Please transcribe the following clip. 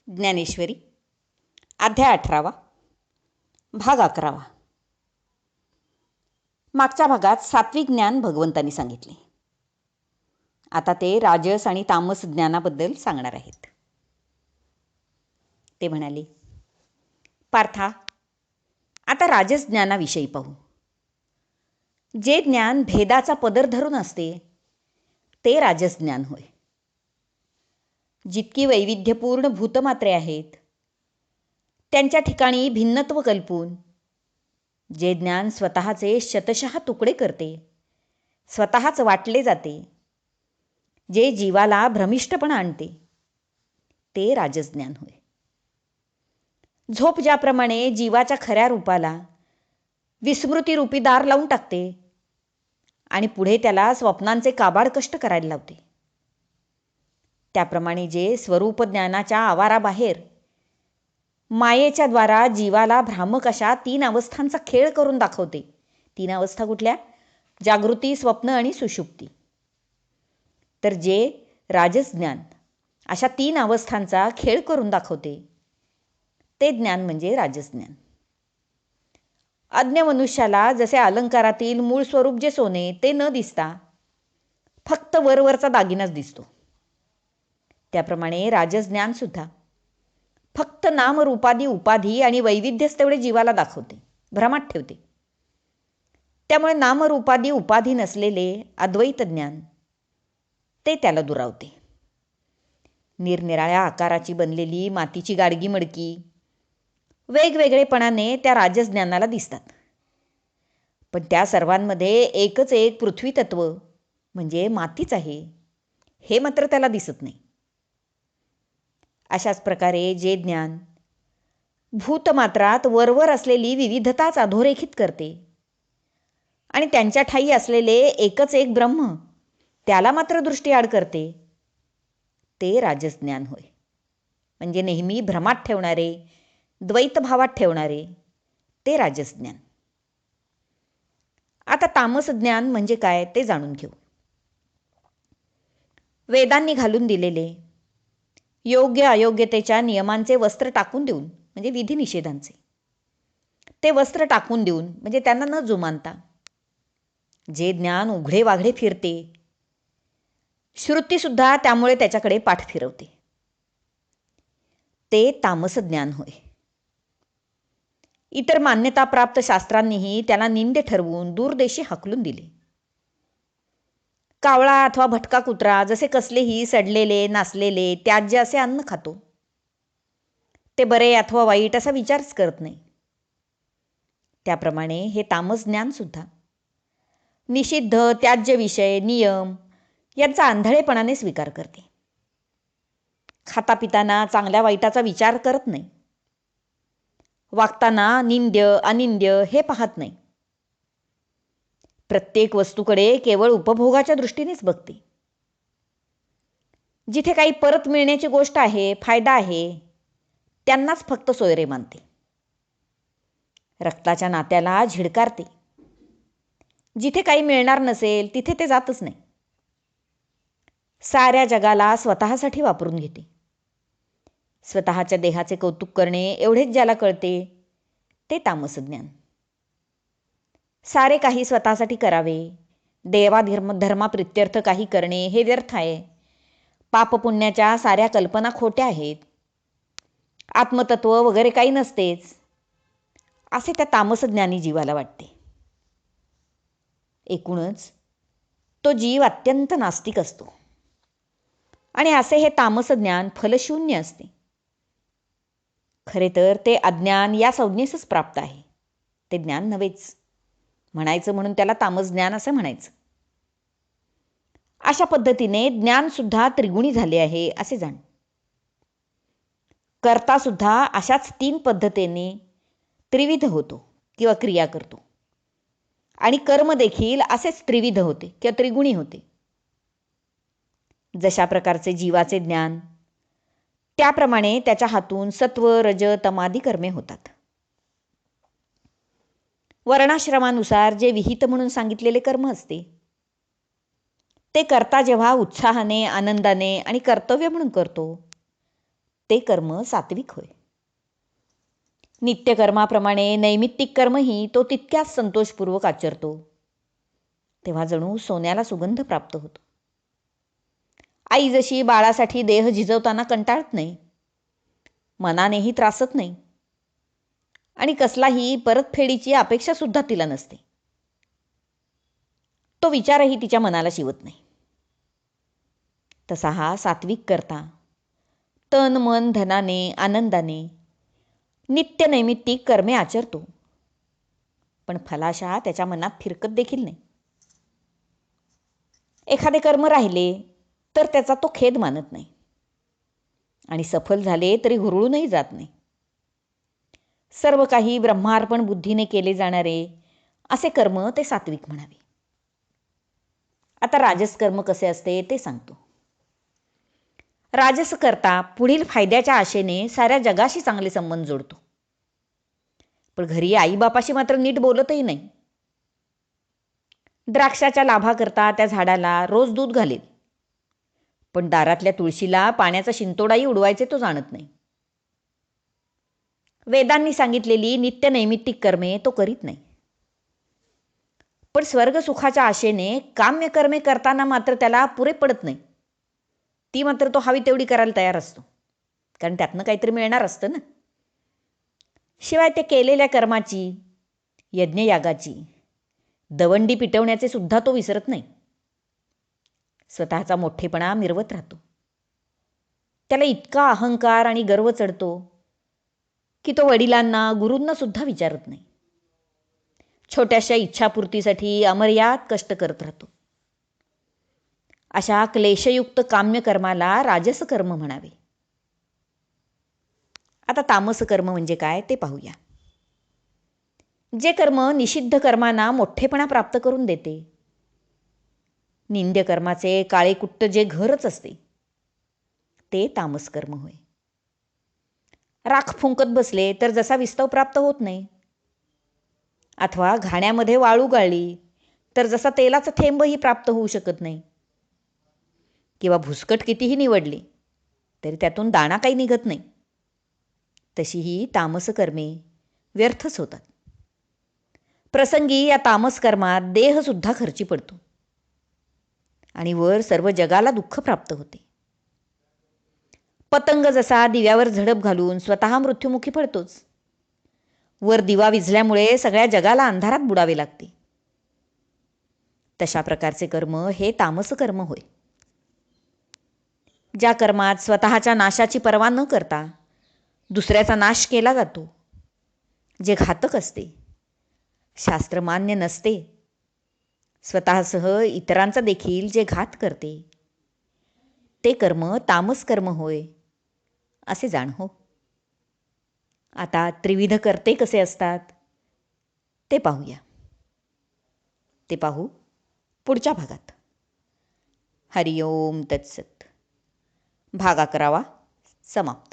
ज्ञानेश्वरी अध्याय 18 भाग 11. मागच्या भागात सात्विक ज्ञान भगवंतांनी सांगितले. आता ते राजस आणि तामस ज्ञानाबद्दल सांगणार आहेत. ते म्हणाले, पार्था, आता राजस ज्ञानाविषयी पाहू. जे ज्ञान भेदाचा पदर धरून असते ते राजस ज्ञान होय. जितकी वैविध्यपूर्ण भूतमात्रे आहेत त्यांच्या ठिकाणी भिन्नत्व कल्पून जे ज्ञान स्वतःचे शतशः तुकडे करते, स्वतःच वाटले जाते, जे जीवाला भ्रमिष्टपणा आणते ते राजस ज्ञान होय. झोप ज्याप्रमाणे जीवाच्या खऱ्या रूपाला विस्मृतीरूपी दार लावून टाकते आणि पुढे त्याला स्वप्नांचे काबाड कष्ट करायला लावते, त्याप्रमाणे जे स्वरूप ज्ञानाच्या आवाराबाहेर मायेच्या द्वारा जीवाला भ्रामक अशा 3 अवस्थांचा खेळ करून दाखवते. 3 अवस्था कुठल्या? जागृती, स्वप्न आणि सुषुप्ती. तर जे राजस ज्ञान अशा 3 अवस्थांचा खेळ करून दाखवते ते ज्ञान म्हणजे राजस ज्ञान. अज्ञ मनुष्याला जसे अलंकारातील मूळ स्वरूप जे सोने ते न दिसता फक्त वरवरचा दागिनाच दिसतो, त्याप्रमाणे राजस ज्ञान सुद्धा फक्त नामरूपादी उपाधी आणि वैविध्यच तेवढे जीवाला दाखवते, भ्रमात ठेवते. त्यामुळे नामरूपादी उपाधी नसलेले अद्वैत ज्ञान ते त्याला दुरावते. निरनिराळ्या आकाराची बनलेली मातीची गाडगी मडकी वेगवेगळेपणाने त्या राजस ज्ञानाला दिसतात, पण त्या सर्वांमध्ये एकच एक पृथ्वी तत्व म्हणजे मातीच आहे हे मात्र त्याला दिसत नाही. अशाच प्रकारे जे ज्ञान भूतमात्रात वरवर असलेली विविधताच अधोरेखित करते आणि त्यांच्या ठायी असलेले एकच एक ब्रह्म त्याला मात्र दृष्टीआड करते ते राजस ज्ञान होय. म्हणजे नेहमी भ्रमात ठेवणारे, द्वैतभावात ठेवणारे ते राजस ज्ञान. आता तामस ज्ञान म्हणजे काय ते जाणून घेऊ. वेदांनी घालून दिलेले योग्य अयोग्यतेच्या नियमांचे वस्त्र टाकून देऊन, म्हणजे विधिनिषेधांचे ते वस्त्र टाकून देऊन, म्हणजे त्यांना न जुमानता जे ज्ञान उघडे वाघडे फिरते, श्रुतीसुद्धा त्यामुळे त्याच्याकडे पाठ फिरवते, ते तामस ज्ञान होय. इतर मान्यताप्राप्त शास्त्रांनीही त्याला निंद्य ठरवून दूरदेशी हाकलून दिले. कावळा अथवा भटका कुत्रा जसे कसलेही सडलेले, नासलेले, त्याज्य असे अन्न खातो, ते बरे अथवा वाईट असा विचारच करत नाही, त्याप्रमाणे हे तामस ज्ञान सुद्धा निषिद्ध, त्याज्य विषय, नियम यांचा आंधळेपणाने स्वीकार करते. खाता पिताना चांगल्या वाईटाचा विचार करत नाही, वागताना निंद्य अनिंद्य हे पाहत नाही, प्रत्येक वस्तूकडे केवळ उपभोगाच्या दृष्टीनेच बघते. जिथे काही परत मिळण्याची गोष्ट आहे, फायदा आहे, त्यांनाच फक्त सोयरे मानते. रक्ताच्या नात्याला झिडकारते, जिथे काही मिळणार नसेल तिथे ते जातच नाही. साऱ्या जगाला स्वतःसाठी वापरून घेते. स्वतःच्या देहाचे कौतुक करणे एवढेच ज्याला कळते ते तामस ज्ञान. सारे काही स्वतःसाठी करावे, धर्माप्रित्यर्थ काही करणे हे व्यर्थ आहे, पापपुण्याच्या साऱ्या कल्पना खोट्या आहेत, आत्मतत्व वगैरे काही नसतेच, असे त्या तामस ज्ञानी जीवाला वाटते. एकूणच तो जीव अत्यंत नास्तिक असतो आणि असे हे तामस ज्ञान फलशून्य असते. खरे तर ते अज्ञान या संज्ञेसच प्राप्त आहे, ते ज्ञान नव्हेच. म्हणायचं म्हणून त्याला तामस ज्ञान असं म्हणायचं. अशा पद्धतीने ज्ञानसुद्धा त्रिगुणी झाले आहे असे जाण. कर्तासुद्धा अशाच 3 पद्धतीने त्रिविध होतो किंवा क्रिया करतो, आणि कर्म देखील असेच त्रिविध होते किंवा त्रिगुणी होते. जशा प्रकारचे जीवाचे ज्ञान त्याप्रमाणे त्याच्या हातून सत्व, रज, तमादी कर्मे होतात. वर्णाश्रमानुसार जे विहित म्हणून सांगितलेले कर्म असते ते करता जेव्हा उत्साहाने, आनंदाने आणि कर्तव्य म्हणून करतो ते कर्म सात्विक होय. नित्यकर्माप्रमाणे नैमित्तिक कर्मही तो तितक्याच संतोषपूर्वक आचरतो. तेव्हा जणू सोन्याला सुगंध प्राप्त होतो. आई जशी बाळासाठी देह झिजवताना कंटाळत नाही, मनानेही त्रासत नाही आणि कसलाही परतफेडीची अपेक्षा सुद्धा तिला नसते, तो विचारही तिच्या मनाला शिवत नाही, तसा हा सात्विक करता तन मन धनाने आनंदाने नित्य नैमित्तिक कर्मे आचरतो, पण फलाशा त्याच्या मनात फिरकत देखील नाही. एखादे कर्म राहिले तर त्याचा तो खेद मानत नाही आणि सफल झाले तरी हुरळूनही जात नाही. सर्व काही ब्रह्मार्पण बुद्धीने केले जाणारे असे कर्म ते सात्विक म्हणावे. आता राजस कर्म कसे असते ते सांगतो. राजस करता पुढील फायद्याच्या आशेने साऱ्या जगाशी चांगले संबंध जोडतो, पण घरी आईबापाशी मात्र नीट बोलतही नाही. द्राक्षाच्या लाभाकरता त्या झाडाला रोज दूध घालेल, पण दारातल्या तुळशीला पाण्याचा शिंतोडाही उडवायचे तो जाणत नाही. वेदांनी सांगितलेली नित्य नैमित्तिक कर्मे तो करीत नाही, पण स्वर्गसुखाच्या आशेने काम्य कर्मे करताना मात्र त्याला पुरे पडत नाही. ती मात्र तो हवी तेवढी करायला तयार असतो, कारण त्यातनं काहीतरी मिळणार असतं ना. शिवाय ते केलेल्या कर्माची, यज्ञयागाची दवंडी पिटवण्याचे सुद्धा तो विसरत नाही. स्वतःचा मोठेपणा मिरवत राहतो. त्याला इतका अहंकार आणि गर्व चढतो की तो वडिलांना गुरूंना सुद्धा विचारत नाही. छोट्याशा इच्छापूर्तीसाठी अमर्याद कष्ट करत राहतो. अशा क्लेशयुक्त काम्य कर्माला राजस कर्म म्हणावे. आता तामस कर्म म्हणजे काय ते पाहूया. जे कर्म निषिद्ध कर्मांना मोठेपणा प्राप्त करून देते, निंद्य कर्माचे काळेकुट्ट जे घरच असते, ते तामस कर्म होय. राख फुंकत बसले तर जसा विस्तव प्राप्त होत नाही, अथवा घाण्यामध्ये वाळू गाळली तर जसा तेलाचा थेंबही प्राप्त होऊ शकत नाही, किंवा भुसकट कितीही निवडली तरी त्यातून दाणा काही निघत नाही, तशी ही तामस कर्मे व्यर्थच होतात. प्रसंगी या तामस कर्मात देहसुद्धा खर्ची पडतो आणि वर सर्व जगाला दुःख प्राप्त होते. पतंग जसा दिव्यावर झडप घालून स्वतः मृत्युमुखी पडतोच, वर दिवा विझल्यामुळे सगळ्या जगाला अंधारात बुडावे लागते. तशा प्रकारचे कर्म हे तामस कर्म होय. ज्या कर्मात स्वतःच्या नाशाची पर्वा न करता दुसऱ्याचा नाश केला जातो, जे घातक असते, शास्त्रमान्य नसते, स्वतःसह इतरांचा देखील जे घात करते, ते कर्म तामस कर्म होय असे जाण हो. आता त्रिविध कर्ते कसे असतात ते पाहूया. ते पाहू पुढच्या भागात. हरिओम तत्सत. भाग 11 समाप्त.